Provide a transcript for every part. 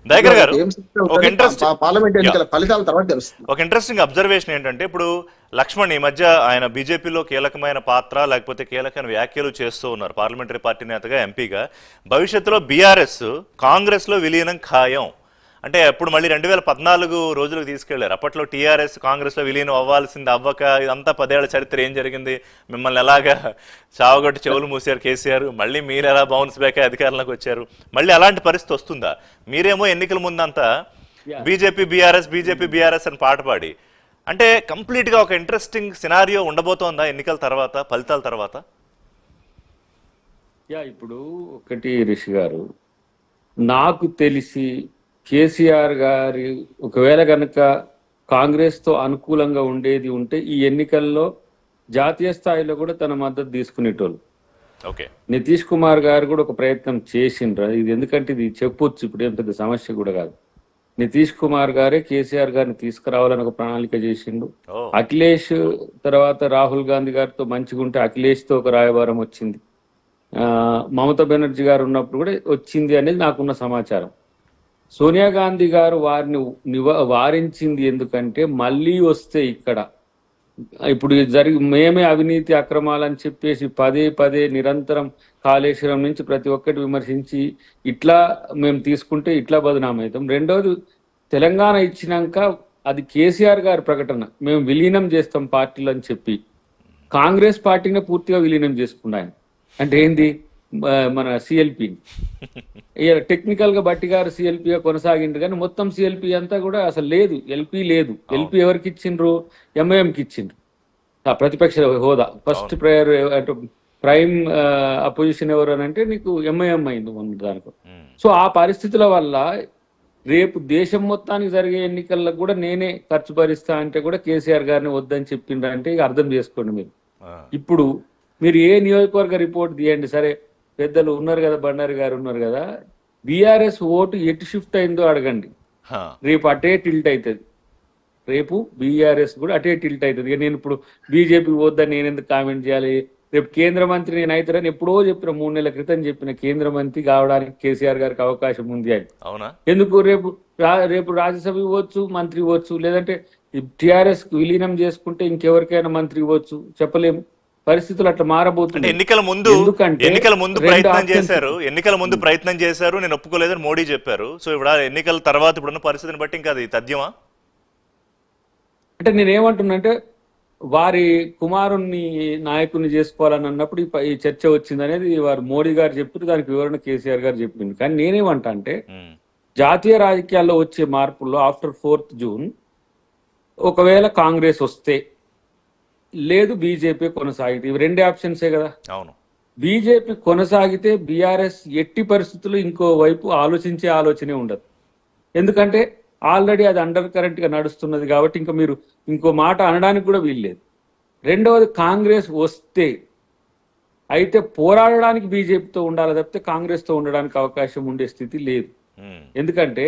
దయాకర్ గారు ఒక పార్లమెంట్ ఎన్నికల ఫలితాల తర్వాత తెలుస్తుంది. ఒక ఇంట్రెస్టింగ్ అబ్జర్వేషన్ ఏంటంటే, ఇప్పుడు లక్ష్మణ్ ఈ మధ్య ఆయన బీజేపీలో కీలకమైన పాత్ర లేకపోతే కీలకమైన వ్యాఖ్యలు చేస్తూ ఉన్నారు పార్లమెంటరీ పార్టీ నేతగా, ఎంపీగా. భవిష్యత్తులో బీఆర్ఎస్ కాంగ్రెస్ లో విలీనం ఖాయం అంటే అప్పుడు మళ్ళీ 2014 రోజులకు తీసుకెళ్లారు. అప్పట్లో టీఆర్ఎస్ కాంగ్రెస్ లో విలీనం అవ్వాల్సింది అవ్వక ఇదంతా 10 ఏళ్ల చరిత్ర ఏం జరిగింది, మిమ్మల్ని ఎలాగా చావగొట్టి చెవులు మూసారు కేసీఆర్, మళ్ళీ మీరు ఎలా బౌన్స్ బ్యాక్ అధికారంలోకి వచ్చారు, మళ్ళీ అలాంటి పరిస్థితి వస్తుందా? మీరేమో ఎన్నికల ముందంతా బీజేపీ బీఆర్ఎస్ అని పాట పాడి, అంటే కంప్లీట్ గా ఒక ఇంట్రెస్టింగ్ సినారియో ఉండబోతోందా ఎన్నికల తర్వాత, ఫలితాల తర్వాత? ఇప్పుడు ఒకటి రిషి గారు, నాకు తెలిసి కేసీఆర్ గారి ఒకవేళ కనుక కాంగ్రెస్ తో అనుకూలంగా ఉండేది ఉంటే ఈ ఎన్నికల్లో జాతీయ స్థాయిలో కూడా తన మద్దతు తీసుకునేటోళ్ళు. నితీష్ కుమార్ గారు కూడా ఒక ప్రయత్నం చేసిండ్రు. ఇది ఎందుకంటే ఇది చెప్పొచ్చు, ఇప్పుడు ఏం పెద్ద సమస్య కూడా కాదు. నితీష్ కుమార్ గారే కేసీఆర్ గారిని తీసుకురావాలని ఒక ప్రణాళిక చేసిండు. అఖిలేష్ తర్వాత రాహుల్ గాంధీ గారితో మంచిగా ఉంటే అఖిలేష్ తో ఒక రాయబారం వచ్చింది. మమతా బెనర్జీ గారు ఉన్నప్పుడు కూడా వచ్చింది అనేది నాకున్న సమాచారం. సోనియా గాంధీ గారు వారిని వారించింది ఎందుకంటే మళ్ళీ వస్తే ఇక్కడ ఇప్పుడు మేమే అవినీతి అక్రమాలని చెప్పేసి పదే నిరంతరం కాళేశ్వరం నుంచి ప్రతి ఒక్కటి విమర్శించి ఇట్లా మేము తీసుకుంటే ఇట్లా బదనామవుతాం. రెండోది, తెలంగాణ ఇచ్చినాక అది కేసీఆర్ గారి ప్రకటన, మేము విలీనం చేస్తాం పార్టీలు అని చెప్పి కాంగ్రెస్ పార్టీనే పూర్తిగా విలీనం చేసుకున్నాను. అంటే ఏంది, మన సిఎల్పి టెక్నికల్ గా బట్టి గారు సిఎల్పిగా కొనసాగిండ్రు కానీ మొత్తం సిఎల్పి అంతా కూడా అసలు లేదు, ఎల్పి లేదు. ఎల్పి ఎవరికి ఇచ్చిండ్రు? ఎంఐఎంకి ఇచ్చిండ్రు ప్రతిపక్ష హోదా. ఫస్ట్ ప్రైమ్ అపోజిషన్ ఎవరు అని అంటే నీకు ఎంఐఎం అయింది దానికి. సో ఆ పరిస్థితుల వల్ల రేపు దేశం మొత్తానికి జరిగే ఎన్నికల్లో కూడా నేనే ఖర్చు భరిస్తా అంటే కూడా కేసీఆర్ గారిని వద్దని చెప్పిండ్రు అంటే ఇక అర్థం చేసుకోండి మీరు. ఇప్పుడు మీరు ఏ నియోజకవర్గ రిపోర్ట్ తీయండి, సరే పెద్దలు ఉన్నారు కదా, బండారి గారు ఉన్నారు కదా, బీఆర్ఎస్ ఓటు ఎటు షిఫ్ట్ అయిందో అడగండి, రేపు అటే టిల్ట్ అవుతుంది. రేపు బీఆర్ఎస్ కూడా అటే టిల్ట్ అవుతుంది. ఇక నేను ఇప్పుడు బీజేపీ వద్దని నేను ఎందుకు కామెంట్ చేయాలి? రేపు కేంద్ర మంత్రి నేను అవుతారని ఎప్పుడో చెప్పిన, 3 నెలల క్రితం చెప్పిన, కేంద్ర మంత్రి కావడానికి కేసీఆర్ గారికి అవకాశం ఉంది అని. ఎందుకు? రేపు రాజ్యసభ ఇవ్వచ్చు, మంత్రి ఇవ్వచ్చు, లేదంటే టిఆర్ఎస్ విలీనం చేసుకుంటే ఇంకెవరికైనా మంత్రి ఇవ్వచ్చు, చెప్పలేము. పరిస్థితులు అట్లా మారబోతుంది. ఎన్నికల ముందు ప్రయత్నం చేశారు, నేను ఒప్పుకోలేదని మోడీ చెప్పారు. సో ఇప్పుడు ఎన్నికల తర్వాత ఇప్పుడున్న పరిస్థితిని బట్టి ఇంకా అది తథ్యమా? అంటే నేనేమంటున్నానంటే వారి కుమారుణ్ణి నాయకుడిని చేసుకోవాలని అన్నప్పుడు ఈ చర్చ వచ్చింది అనేది వారు మోడీ గారు చెప్తూ దానికి వివరణ కేసీఆర్ గారు చెప్పింది. కానీ నేనేమంటా అంటే జాతీయ రాజకీయాల్లో వచ్చే మార్పుల్లో ఆఫ్టర్ 4th జూన్ ఒకవేళ కాంగ్రెస్ వస్తే, లేదు బీజేపీ కొనసాగితే, ఇవి 2 ఆప్షన్సే కదా. అవును, బీజేపీ కొనసాగితే బీఆర్ఎస్ ఎట్టి పరిస్థితుల్లో ఇంకో వైపు ఆలోచించే ఆలోచనే ఉండదు. ఎందుకంటే ఆల్రెడీ అది అండర్ కరెంట్ గా నడుస్తున్నది కాబట్టి ఇంకా మీరు ఇంకో మాట అనడానికి కూడా వీల్లేదు. రెండవది, కాంగ్రెస్ వస్తే అయితే పోరాడడానికి బీజేపీతో ఉండాలి తప్పితే కాంగ్రెస్ తో ఉండడానికి అవకాశం ఉండే స్థితి లేదు. ఎందుకంటే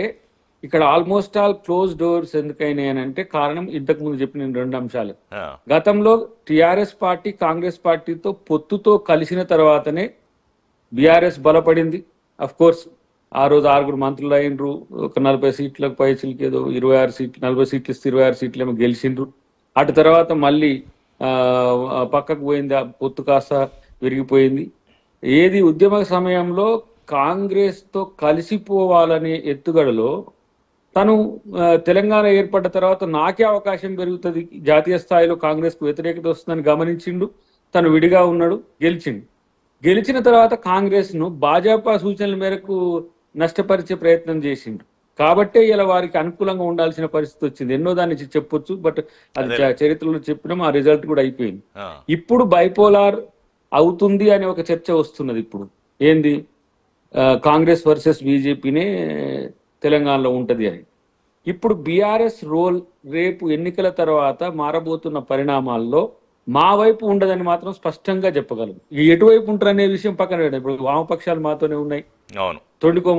ఇక్కడ ఆల్మోస్ట్ ఆల్ క్లోజ్ డోర్స్ ఎందుకైనాయనంటే కారణం ఇంతకు ముందు చెప్పిన 2 అంశాలు. గతంలో టిఆర్ఎస్ పార్టీ కాంగ్రెస్ పార్టీతో పొత్తుతో కలిసిన తర్వాతనే బీఆర్ఎస్ బలపడింది. అఫ్ కోర్స్ ఆ రోజు 6 మంత్రులు అయినరు, ఒక 40 సీట్లకు పైసలకి ఏదో 26 సీట్లు, 40 సీట్లు ఇస్తే 26 సీట్లు ఏమో గెలిచిండ్రు. అటు తర్వాత మళ్ళీ పక్కకు పోయింది, ఆ పొత్తు కాస్త విరిగిపోయింది. ఏది ఉద్యమ సమయంలో కాంగ్రెస్ తో కలిసిపోవాలనే ఎత్తుగడలో తను తెలంగాణ ఏర్పడ్డ తర్వాత నాకే అవకాశం పెరుగుతుంది, జాతీయ స్థాయిలో కాంగ్రెస్ కు వ్యతిరేకత వస్తుందని గమనించిండు, తను విడిగా ఉన్నాడు, గెలిచిండు. గెలిచిన తర్వాత కాంగ్రెస్ ను భాజపా సూచనల మేరకు నష్టపరిచే ప్రయత్నం చేసిండు. కాబట్టే ఇలా వారికి అనుకూలంగా ఉండాల్సిన పరిస్థితి వచ్చింది. ఎన్నో దాన్ని చెప్పొచ్చు, బట్ అది చరిత్రలో చెప్పినాం, ఆ రిజల్ట్ కూడా అయిపోయింది. ఇప్పుడు బైపోలార్ అవుతుంది అనే ఒక చర్చ వస్తున్నది. ఇప్పుడు ఏంది, కాంగ్రెస్ వర్సెస్ బీజేపీనే తెలంగాణలో ఉంటది అని. ఇప్పుడు బీఆర్ఎస్ రోల్ రేపు ఎన్నికల తర్వాత మారబోతున్న పరిణామాల్లో మా వైపు ఉండదని మాత్రం స్పష్టంగా చెప్పగలరు. ఎటువైపు ఉంటారు అనే విషయం పక్కన పెట్టండి. ఇప్పుడు వామపక్షాలు మాతోనే ఉన్నాయి, తొండుకో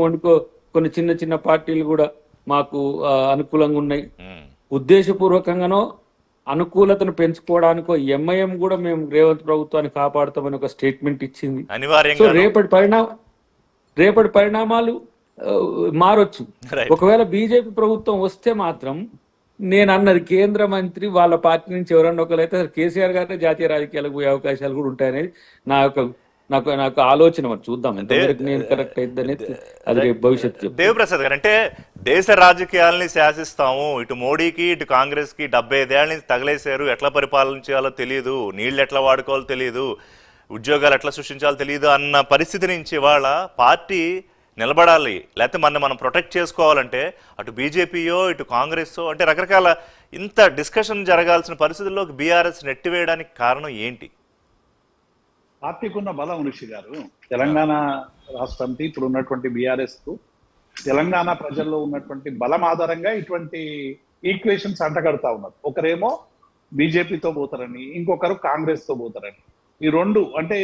కొన్ని చిన్న పార్టీలు కూడా మాకు అనుకూలంగా ఉన్నాయి. ఉద్దేశపూర్వకంగానో అనుకూలతను పెంచుకోవడానికో ఎంఐఎం కూడా మేము రేవంత్ ప్రభుత్వాన్ని కాపాడుతామని ఒక స్టేట్మెంట్ ఇచ్చింది. సో రేపటి పరిణామాలు మారొచ్చు. Right. ఒకవేళ బీజేపీ ప్రభుత్వం వస్తే మాత్రం నేను అన్నది కేంద్ర మంత్రి వాళ్ళ పార్టీ నుంచి ఎవరన్నా ఒకరైతే కేసీఆర్ గారినే జాతీయ రాజకీయాలకు పోయే అవకాశాలు కూడా ఉంటాయనేది నా యొక్క నాకు ఆలోచన. మరి చూద్దాం ఎంతవరకు నేను కరెక్ట్ అయింది అనేది, అది రేపు భవిష్యత్తు. దేవప్రసాద్ గారు, అంటే దేశ రాజకీయాల్ని శాసిస్తాము, ఇటు మోడీకి ఇటు కాంగ్రెస్ కి 75 ఏళ్ళ నుంచి తగలేశారు, ఎట్లా పరిపాలించాలో తెలియదు, నీళ్లు ఎట్లా వాడుకోవాలో తెలియదు, ఉద్యోగాలు ఎట్లా సృష్టించాలో తెలియదు అన్న పరిస్థితి నుంచి వాళ్ళ పార్టీ నిలబడాలి, లేకపోతే మనం ప్రొటెక్ట్ చేసుకోవాలంటే అటు బీజేపీయో ఇటు కాంగ్రెస్ అంటే రకరకాల ఇంత డిస్కషన్ జరగాల్సిన పరిస్థితుల్లోకి బీఆర్ఎస్ నెట్టివేయడానికి కారణం ఏంటి? పార్టీకి ఉన్న బలం ఋషి గారు, తెలంగాణ రాష్ట్రానికి ఇప్పుడు ఉన్నటువంటి బీఆర్ఎస్ కు తెలంగాణ ప్రజల్లో ఉన్నటువంటి బలం ఆధారంగా ఇటువంటి ఈక్వేషన్స్ అంటగడతా ఉన్నారు. ఒకరేమో బీజేపీతో పోతారని, ఇంకొకరు కాంగ్రెస్ తో పోతారని. ఈ రెండు అంటే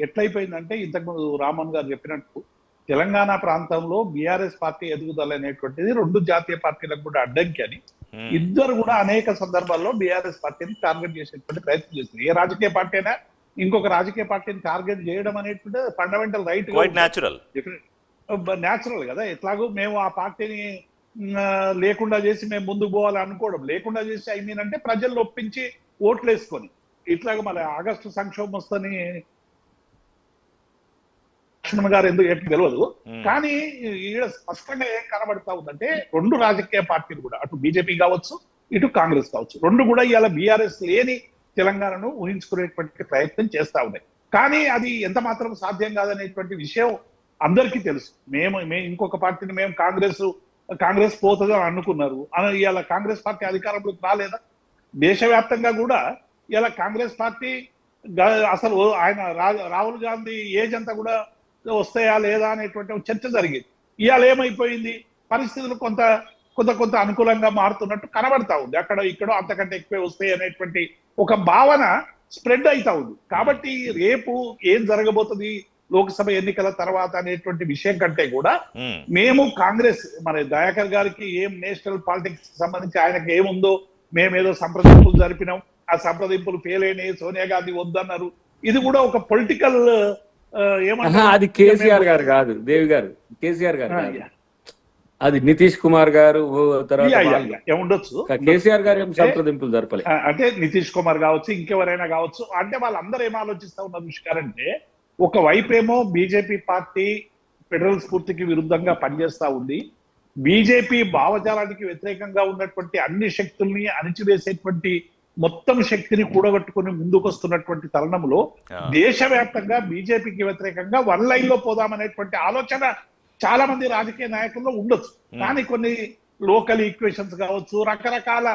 ఎట్లయిపోయిందంటే, ఇంతకుముందు రామన్ గారు చెప్పినట్టు తెలంగాణ ప్రాంతంలో బీఆర్ఎస్ పార్టీ ఎదుగుదల అనేటువంటిది రెండు జాతీయ పార్టీలకు కూడా అడ్డంకి అని ఇద్దరు కూడా అనేక సందర్భాల్లో బీఆర్ఎస్ పార్టీని టార్గెట్ చేసేటువంటి ప్రయత్నం చేస్తారు. ఏ రాజకీయ పార్టీ అయినా ఇంకొక రాజకీయ పార్టీని టార్గెట్ చేయడం అనేటువంటి ఫండమెంటల్ రైట్, న్యాచురల్ కదా. ఎట్లాగో మేము ఆ పార్టీని లేకుండా చేసి మేము ముందుకు పోవాలి అనుకోవడం, లేకుండా చేసి ఐ మీన్ అంటే ప్రజల్లో ఒప్పించి ఓట్లు వేసుకొని ఇట్లాగ మళ్ళీ ఆగస్టు సంక్షోభం వస్తని లక్ష్మణ్ గారు ఎందుకు తెలియదు. కానీ ఈడ స్పష్టంగా ఏం కనబడతా ఉందంటే, రెండు రాజకీయ పార్టీలు కూడా అటు బీజేపీ కావచ్చు ఇటు కాంగ్రెస్ కావచ్చు, రెండు కూడా ఇవాళ బీఆర్ఎస్ లేని తెలంగాణను ఊహించుకునేటువంటి ప్రయత్నం చేస్తా ఉన్నాయి. కానీ అది ఎంత మాత్రం సాధ్యం కాదనేటువంటి విషయం అందరికీ తెలుసు. మేము ఇంకొక పార్టీని మేము కాంగ్రెస్ పోతుంది అని అనుకున్నారు. ఇవాళ కాంగ్రెస్ పార్టీ అధికారంలోకి రాలేదా? దేశవ్యాప్తంగా కూడా ఇలా కాంగ్రెస్ పార్టీ అసలు ఆయన రాహుల్ గాంధీ ఏజ్ అంతా కూడా వస్తాయా లేదా అనేటువంటి చర్చ జరిగింది. ఇవాళ ఏమైపోయింది, పరిస్థితులు కొంత అనుకూలంగా మారుతున్నట్టు కనబడతా ఉంది. అక్కడ ఇక్కడ అంతకంటే ఎక్కువే వస్తాయి అనేటువంటి ఒక భావన స్ప్రెడ్ అవుతా ఉంది. కాబట్టి రేపు ఏం జరగబోతుంది లోక్సభ ఎన్నికల తర్వాత అనేటువంటి విషయం కంటే కూడా మేము కాంగ్రెస్ మరి దయాకర్ గారికి ఏం నేషనల్ పాలిటిక్స్ సంబంధించి ఆయనకి ఏముందో, మేమేదో సంప్రదింపులు జరిపినాం, ఆ సంప్రదింపులు ఫెయిల్ అయినాయి, సోనియా గాంధీ వద్దన్నారు. ఇది కూడా ఒక పొలిటికల్ అది కేసీఆర్ గారు కాదు, దేవి గారు, కేసీఆర్ గారు అది నితీష్ కుమార్ గారు ఉండొచ్చు. కేసీఆర్ గారు ఏం సంప్రదింపులు జరపలే. అంటే నితీష్ కుమార్ కావచ్చు, ఇంకెవరైనా కావచ్చు. అంటే వాళ్ళందరూ ఏం ఆలోచిస్తా ఉన్నారు ఋషిగారు అంటే, ఒక వైపేమో బీజేపీ పార్టీ ఫెడరల్ స్ఫూర్తికి విరుద్ధంగా పనిచేస్తా ఉంది, బీజేపీ భావజాలానికి వ్యతిరేకంగా ఉన్నటువంటి అన్ని శక్తుల్ని అణిచివేసేటువంటి మొత్తం శక్తిని కూడగట్టుకుని ముందుకొస్తున్నటువంటి తరుణంలో దేశవ్యాప్తంగా బీజేపీకి వ్యతిరేకంగా వన్ లైన్ లో పోదామనేటువంటి ఆలోచన చాలా మంది రాజకీయ నాయకుల్లో ఉండొచ్చు. కానీ కొన్ని లోకల్ ఈక్వేషన్స్ కావచ్చు, రకరకాల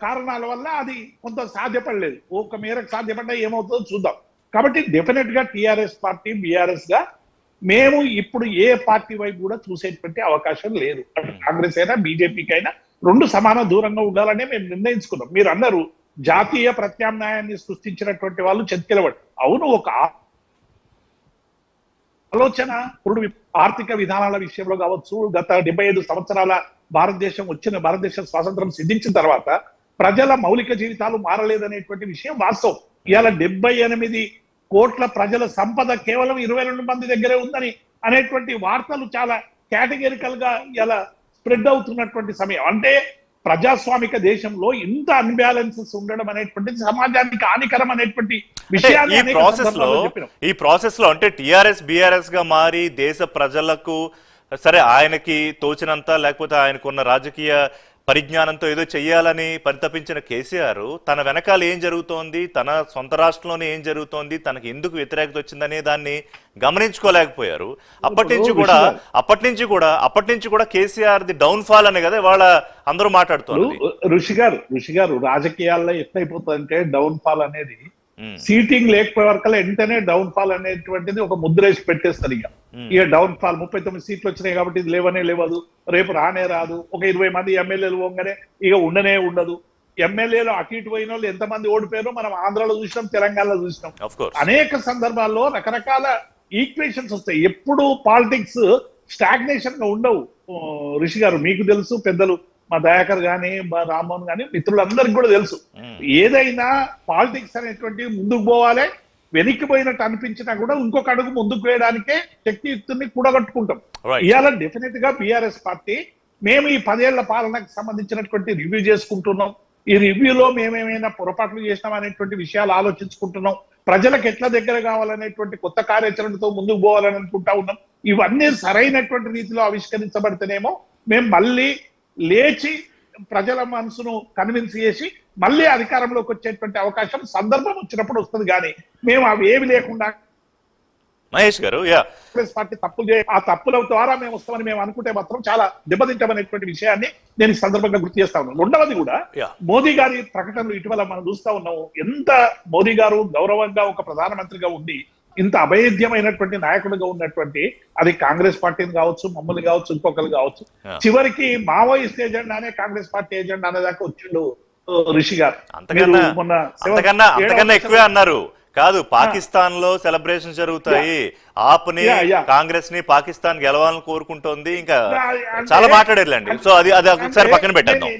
కారణాల వల్ల అది కొంత సాధ్యపడలేదు. ఒక మేరకు సాధ్యపడ్డా ఏమవుతుందో చూద్దాం. కాబట్టి డెఫినెట్ గా టీఆర్ఎస్ పార్టీ బీఆర్ఎస్ గా మేము ఇప్పుడు ఏ పార్టీ వైపు కూడా చూసేటువంటి అవకాశం లేదు. అటు కాంగ్రెస్ అయినా బీజేపీకి అయినా రెండు సమాన దూరంగా ఉండాలనే మేము నిర్ణయించుకున్నాం. మీరు అన్నారు జాతీయ ప్రత్యామ్నాయాన్ని సృష్టించినటువంటి వాళ్ళు చెతికిలబడి. అవును, ఒక ఆలోచన ఇప్పుడు ఆర్థిక విధానాల విషయంలో కావచ్చు, గత 75 సంవత్సరాల భారతదేశం స్వాతంత్రం సిద్ధించిన తర్వాత ప్రజల మౌలిక జీవితాలు మారలేదనేటువంటి విషయం వాస్తవం. ఇవాళ 78 కోట్ల ప్రజల సంపద కేవలం 22 మంది దగ్గరే ఉందని అనేటువంటి వార్తలు చాలా కేటగిరికల్ గా ఇలా స్ప్రెడ్ అవుతున్నటువంటి సమయం. అంటే ప్రజాస్వామిక దేశంలో ఇంత అన్బ్యాలెన్సెస్ ఉండడం అనేటువంటిది సమాజానికి హానికరం అనేటువంటి విషయాన్ని ఈ ప్రాసెస్ లో అంటే టిఆర్ఎస్ బీఆర్ఎస్ గా మారి దేశ ప్రజలకు సరే ఆయనకి తోచినంత లేకపోతే ఆయనకున్న రాజకీయ పరిజ్ఞానంతో ఏదో చెయ్యాలని పరితపించిన కేసీఆర్ తన వెనకాల ఏం జరుగుతోంది, తన సొంత రాష్ట్రంలోనే ఏం జరుగుతోంది, తనకి ఎందుకు వ్యతిరేకత వచ్చిందనే దాన్ని గమనించుకోలేకపోయారు. అప్పటి నుంచి కూడా కేసీఆర్ ది డౌన్ ఫాల్ అనే కదా వాళ్ళ అందరూ మాట్లాడుతున్నారు. ఋషి గారు రాజకీయాల్లో ఎట్లయిపోతుందంటే డౌన్ ఫాల్ అనేది సీటింగ్ లేకపోయే వరకల్లా వెంటనే డౌన్ ఫాల్ అనేటువంటిది ఒక ముద్ర వేసి పెట్టేస్తారు. ఇక డౌన్ ఫాల్ 39 సీట్లు వచ్చినాయి కాబట్టి ఇది లేవదు, రేపు రానే రాదు. ఒక 20 మంది ఎమ్మెల్యేలు పోగానే ఇక ఉండదు. ఎమ్మెల్యేలు అటు ఇటు పోయిన వాళ్ళు ఎంతమంది ఓడిపోయారో మనం ఆంధ్రాలో చూసినాం, తెలంగాణలో చూసినాం. అనేక సందర్భాల్లో రకరకాల ఈక్వేషన్స్ వస్తాయి. ఎప్పుడు పాలిటిక్స్ స్టాగ్నేషన్ గా ఉండవు ఋషి గారు. మీకు తెలుసు, పెద్దలు మా దయాకర్ గాని మా రామ్మోహన్ గాని మిత్రులందరికీ కూడా తెలుసు. ఏదైనా పాలిటిక్స్ అనేటువంటి ముందుకు పోవాలి, వెనక్కిపోయినట్టు అనిపించినా కూడా ఇంకొక అడుగు ముందుకు వేయడానికే శక్తియుక్తుల్ని కూడగట్టుకుంటాం. Right. ఇవాళ డెఫినెట్ గా బీఆర్ఎస్ పార్టీ మేము ఈ 10 ఏళ్ల పాలనకు సంబంధించినటువంటి రివ్యూ చేసుకుంటున్నాం. ఈ రివ్యూలో మేమేమైనా పొరపాట్లు చేసినాం అనేటువంటి విషయాలు ఆలోచించుకుంటున్నాం. ప్రజలకు ఎట్లా దగ్గర కావాలనేటువంటి కొత్త కార్యాచరణతో ముందుకు పోవాలని అనుకుంటా ఉన్నాం. ఇవన్నీ సరైనటువంటి రీతిలో ఆవిష్కరించబడితేనేమో మేము మళ్ళీ లేచి ప్రజల మనసును కన్విన్స్ చేసి మళ్ళీ అధికారంలోకి వచ్చేటువంటి అవకాశం సందర్భం వచ్చినప్పుడు వస్తుంది. కానీ మేము అవి ఏవి లేకుండా మహేష్ గారు కాంగ్రెస్ పార్టీ తప్పులు ఆ తప్పుల ద్వారా మేము వస్తామని మేము అనుకుంటే మాత్రం చాలా దెబ్బతింటామనేటువంటి విషయాన్ని నేను ఈ సందర్భంగా గుర్తు చేస్తా ఉన్నాను. రెండవది కూడా మోదీ గారి ప్రకటనలు ఇటీవల మనం చూస్తా ఉన్నాము. ఎంత మోదీ గారు గౌరవంగా ఒక ప్రధానమంత్రిగా ఉండి ఇంత అభేద్యమైనటువంటి నాయకుడిగా ఉన్నటువంటి అది కాంగ్రెస్ పార్టీని కావచ్చు, మమ్మల్ని కావచ్చు, ఇంకొకరు కావచ్చు, చివరికి మావోయిస్ట్ ఏజెండానే కాంగ్రెస్ పార్టీ ఎజెండా అనేదాకా వచ్చిండు రిషి గారు. అంతకన్నా ఎక్కువే అన్నారు. కాదు, పాకిస్తాన్ లో సెలబ్రేషన్ జరుగుతాయి, ఆప్ని కాంగ్రెస్ ని పాకిస్తాన్ గెలవాలని కోరుకుంటోంది, ఇంకా చాలా మాట్లాడేర్లేండి. సో అది ఒకసారి పక్కన పెట్టేద్దాం.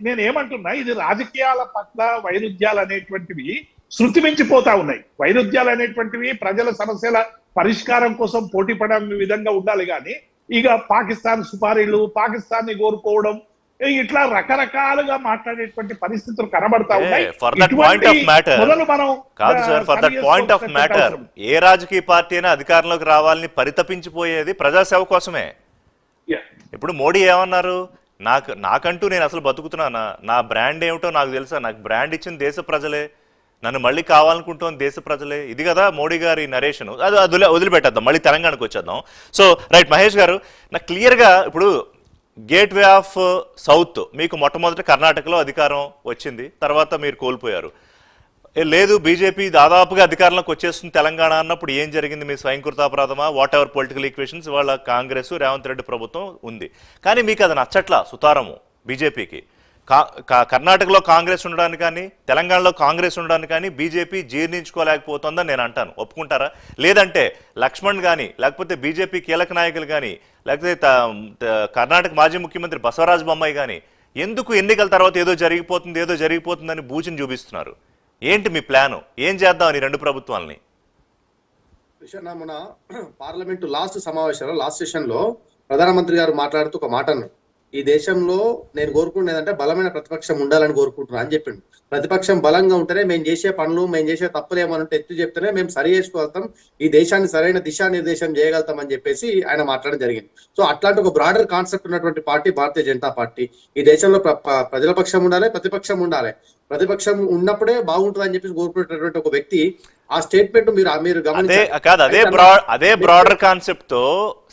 నేను ఏమంటున్నా, ఇది రాజకీయాల పట్ల వైరుధ్యాలు అనేటువంటివి శృతి మించిపోతా ఉన్నాయి. వైరుధ్యాలు అనేటువంటివి ప్రజల సమస్యల పరిష్కారం కోసం పోటీ పడే విధంగా ఉండాలి. కానీ ఇక పాకిస్తాన్ సుపారీలు, పాకిస్తాన్ ని కోరుకోవడం, ఇట్లా రకరకాలుగా మాట్లాడేటువంటి పరిస్థితులు కనబడతా ఉన్నాయి. మొదలు మనం కాదు sir, for that point of matter ఏ రాజకీయ పార్టీ అయినా అధికారంలోకి రావాలని పరితపించిపోయేది ప్రజాసేవ కోసమే. ఇప్పుడు మోడీ ఏమన్నారు, నాకంటూ నేను అసలు బతుకుతున్నానా, నా బ్రాండ్ ఏమిటో నాకు తెలుసా, నాకు బ్రాండ్ ఇచ్చిన దేశ ప్రజలే, నన్ను మళ్ళీ కావాలనుకుంటాం దేశ ప్రజలే. ఇది కదా మోడీ గారి నరేషన్. అది వదిలిపెట్టేద్దాం, మళ్ళీ తెలంగాణకు వచ్చేద్దాం. సో రైట్ మహేష్ గారు, నాకు క్లియర్గా ఇప్పుడు గేట్ వే ఆఫ్ సౌత్ మీకు మొట్టమొదటి కర్ణాటకలో అధికారం వచ్చింది, తర్వాత మీరు కోల్పోయారు. లేదు బీజేపీ దాదాపుగా అధికారంలోకి వచ్చేస్తుంది తెలంగాణ అన్నప్పుడు ఏం జరిగింది? మీ స్వయంకృతాపరాధమా, వాట్ ఎవర్ పొలిటికల్ ఈక్వేషన్స్, ఇవాళ కాంగ్రెస్ రేవంత్ రెడ్డి ప్రభుత్వం ఉంది. కానీ మీకు అది నచ్చట్లా సుతారము బీజేపీకి. కర్ణాటకలో కాంగ్రెస్ ఉండడానికి కానీ తెలంగాణలో కాంగ్రెస్ ఉండడానికి కానీ బీజేపీ జీర్ణించుకోలేకపోతుందని నేను అంటాను. ఒప్పుకుంటారా? లేదంటే లక్ష్మణ్ కానీ, లేకపోతే బీజేపీ కీలక నాయకులు కానీ, లేకపోతే కర్ణాటక మాజీ ముఖ్యమంత్రి బసవరాజ బొమ్మాయి కానీ ఎందుకు ఎన్నికల తర్వాత ఏదో జరిగిపోతుందని బూచిని చూపిస్తున్నారు? ఏంటి మీ ప్లాను? ఏం చేద్దాం ఈ రెండు ప్రభుత్వాలని? మన పార్లమెంటు లాస్ట్ సమావేశంలో, లాస్ట్ సెషన్ లో ప్రధానమంత్రి గారు మాట్లాడుతూ ఒక మాట అన్నారు, ఈ దేశంలో నేను కోరుకునేదంటే బలమైన ప్రతిపక్షం ఉండాలని కోరుకుంటున్నా అని చెప్పిండు. ప్రతిపక్షం బలంగా ఉంటేనే మేము చేసే పనులు, మేము చేసే తప్పులు ఏమనుంటే ఎత్తి చెప్తేనే మేము సరి చేసుకోగలుగుతాం, ఈ దేశాన్ని సరైన దిశానిర్దేశం చేయగలుగుతాం అని చెప్పేసి ఆయన మాట్లాడడం జరిగింది. సో అట్లాంటి ఒక బ్రాడర్ కాన్సెప్ట్ ఉన్నటువంటి పార్టీ భారతీయ జనతా పార్టీ. ఈ దేశంలో ప్రజల పక్షం ఉండాలి, ప్రతిపక్షం ఉండాలి, ప్రతిపక్షం ఉన్నప్పుడే బాగుంటుంది అని చెప్పేసి కోరుకునేటటువంటి ఒక వ్యక్తి ఆ స్టేట్మెంట్ మీరు కాదు, అదే బ్రాడర్ కాన్సెప్ట్ తో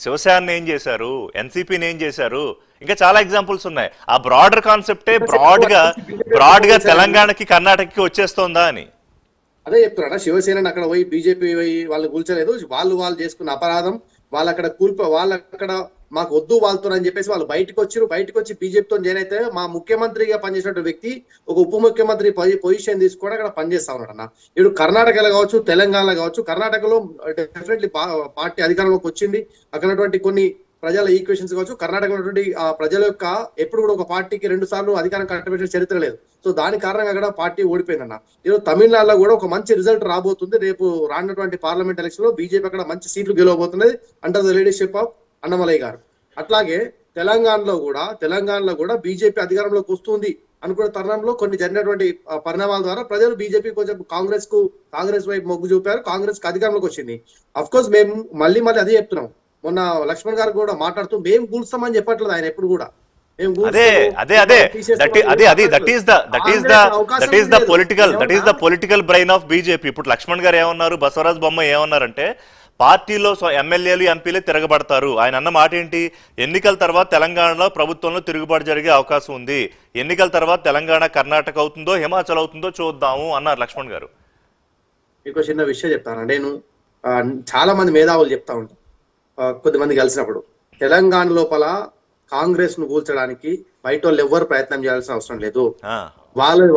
శివసేన ఏం చేశారు, ఎన్సీపీని ఏం చేశారు, ఇంకా చాలా ఎగ్జాంపుల్స్ ఉన్నాయి. ఆ బ్రాడర్ కాన్సెప్టే బ్రాడ్ గా తెలంగాణకి కర్ణాటకకి వచ్చేస్తోందా అని అదే చెప్తున్నారా. శివసేన అక్కడ పోయి బీజేపీ వాళ్ళు కూల్చలేదు, వాళ్ళు చేసుకున్న అపరాధం, వాళ్ళు అక్కడ వాళ్ళు అక్కడ మాకు వద్దు వాళ్ళతో అని చెప్పేసి వాళ్ళు బయటకు వచ్చి బీజేపీతో జాయిన్ అయితే మా ముఖ్యమంత్రిగా పనిచేసిన వ్యక్తి ఒక ఉప ముఖ్యమంత్రి పొజిషన్ తీసుకొని అక్కడ పనిచేస్తా ఉన్నాడు అన్న. ఇప్పుడు కర్ణాటకలో కావచ్చు, తెలంగాణలో కావచ్చు, కర్ణాటకలో డెఫినెట్లీ పార్టీ అధికారంలోకి వచ్చింది. అక్కడ కొన్ని ప్రజల ఈక్వేషన్స్ కావచ్చు, కర్ణాటక ఉన్నటువంటి ప్రజల యొక్క ఎప్పుడు కూడా ఒక పార్టీకి 2 సార్లు అధికారం కట్టబెట్టిన చరిత్ర లేదు. సో దాని కారణంగా కూడా పార్టీ ఓడిపోయిందన్న. ఈరోజు తమిళనాడులో కూడా ఒక మంచి రిజల్ట్ రాబోతుంది. రేపు రానున్నటువంటి పార్లమెంట్ ఎలక్షన్ లో బీజేపీ అక్కడ మంచి సీట్లు గెలవబోతున్నది under the leadership of Annamalai గారు. అట్లాగే తెలంగాణలో కూడా బీజేపీ అధికారంలోకి వస్తుంది అనుకున్న తరుణంలో కొన్ని జరిగినటువంటి పరిణామాల ద్వారా ప్రజలు బీజేపీ కొంచెం కాంగ్రెస్ వైపు మొగ్గు చూపారు, కాంగ్రెస్ కి అధికారంలోకి వచ్చింది. అఫ్ కోర్స్ మేము మళ్ళీ అదే చెప్తున్నాం. మొన్న లక్ష్మణ్ గారు కూడా మాట్లాడుతూ మేము కూల్స్తామని చెప్పట్లేదు ఆయన ఎప్పుడు కూడా. Political brain of BJP. ఇప్పుడు లక్ష్మణ్ గారు ఏమన్నారు, బసవరాజ బొమ్మాయి ఏమన్నారంటే పార్టీలో ఎమ్మెల్యేలు ఎంపీలే తిరగబడతారు. ఆయన అన్న మాట ఏంటి, ఎన్నికల తర్వాత తెలంగాణలో ప్రభుత్వంలో తిరుగుబాటు జరిగే అవకాశం ఉంది, ఎన్నికల తర్వాత తెలంగాణ కర్ణాటక అవుతుందో హిమాచల్ అవుతుందో చూద్దాము అన్నారు లక్ష్మణ్ గారు. మీకు చిన్న విషయం చెప్తాను. నేను చాలా మంది మేధావులు చెప్తా ఉంటాను కొద్దిమంది కలిసినప్పుడు, తెలంగాణ లోపల కాంగ్రెస్ ను కూల్చడానికి బయట వాళ్ళు ఎవ్వరు ప్రయత్నం చేయాల్సిన అవసరం లేదు,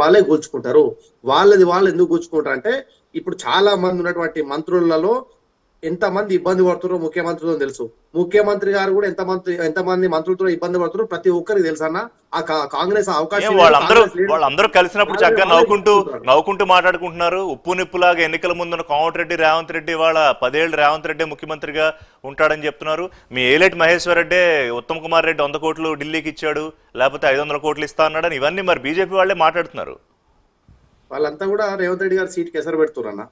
వాళ్ళే కూల్చుకుంటారు. వాళ్ళు ఎందుకు కూల్చుకుంటారు అంటే ఇప్పుడు చాలా మంది ఉన్నటువంటి మంత్రులలో ఎంతమంది ఇబ్బంది పడుతున్నారో ముఖ్యమంత్రితో తెలుసు. ముఖ్యమంత్రి గారు కూడా ఎంతమంది మంత్రులతో ఇబ్బంది పడుతున్నారో ప్రతి ఒక్కరికి తెలుసు అన్న. ఆ కాంగ్రెస్ అవకాశం లేదు, కాంగ్రెస్ లేదు. వాళ్ళందరూ కలిసినప్పుడు చక్కగా నవ్వుకుంటూ మాట్లాడుకుంటున్నారు. ఉప్పు నిప్పులాగా ఎన్నికల ముందున్న కోమటిరెడ్డి రేవంత్ రెడ్డి వాళ్ళ 10 ఏళ్ళు రేవంత్ రెడ్డి ముఖ్యమంత్రిగా ఉంటాడని చెప్తున్నారు. మీ ఏలేటి మహేశ్వర్ రెడ్డి ఉత్తమ్ కుమార్ రెడ్డి 100 కోట్లు ఢిల్లీకి ఇచ్చాడు, లేకపోతే 500 కోట్లు ఇస్తా అన్నాడని ఇవన్నీ మరి బీజేపీ వాళ్ళే మాట్లాడుతున్నారు. వాళ్ళంతా కూడా రేవంత్ రెడ్డి గారు సీట్కి ఎసరు పెడుతున్నారు అన్న.